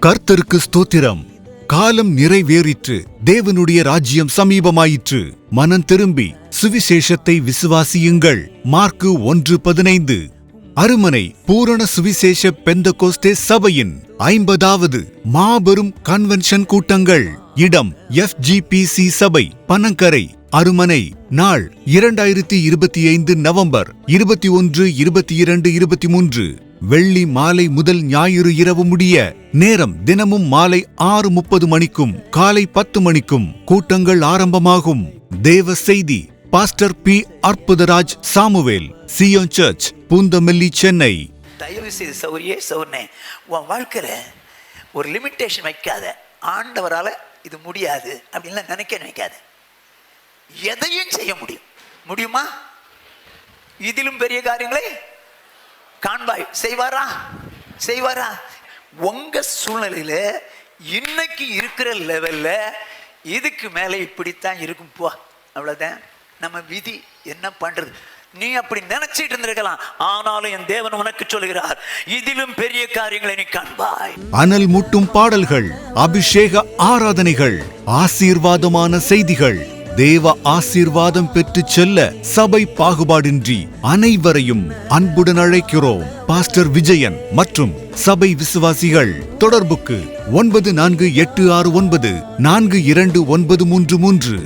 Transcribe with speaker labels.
Speaker 1: கர்த்தருக்கு ஸ்தோத்திரம். காலம் நிறைவேறிற்று, தேவனுடைய ராஜ்யம் சமீபமாயிற்று. மனம் திரும்பி சுவிசேஷத்தை விசுவாசியுங்கள். மார்க்கு 1:15. அருமனை பூரண சுவிசேஷ பெந்தகோஸ்தே சபையின் 50வது மாபெரும் கன்வென்ஷன் கூட்டங்கள். இடம் FGPC சபை, பனங்கரை, அருமனை. நாள் 2025 நவம்பர் 21, 22, 23. வெள்ளி மாலை முதல் ஞாயிறு இரவு முடிய. நேரம் தினமும் மாலை 6:30 மணிக்கும் காலை 10 மணிக்கும் கூட்டங்கள் ஆரம்பமாகும். தேவ செய்தி pastor P. Arputharaj Samuel, Zion church, Poonamallee, Chennai.
Speaker 2: தயவு செய்து சௌர்ணே, உன் வாழ்க்கையில ஒரு லிமிட்டேஷன் வைக்காத. ஆண்டவரால இது முடியாது அப்படின்லாம் நினைக்காத. எதையும் செய்ய முடியுமா? இதிலும் பெரிய காரியங்களே காண்பாய். செய்வாரா? உங்க சூழ்நிலையில இன்னைக்கு இருக்கிற லெவல்ல இதுக்கு மேல இப்படித்தான் இருக்கும். போ, அவ்வளவுதான். நம்ம விதி என்ன பண்றது? நீ அப்படி நினைச்சிட்டு இருந்திருக்கலாம். ஆனாலும் என் தேவன் உனக்கு சொல்கிறார், இதிலும் பெரிய காரியங்களை நீ காண்பாய்.
Speaker 1: அனல் மூட்டும் பாடல்கள், அபிஷேக ஆராதனைகள், ஆசீர்வாதமான செய்திகள். தேவ ஆசீர்வாதம் பெற்று செல்ல சபை பாகுபாடின்றி அனைவரையும் அன்புடன் அழைக்கிறோம். பாஸ்டர் விஜயன் மற்றும் சபை விசுவாசிகள். தொடர்புக்கு 9486942933.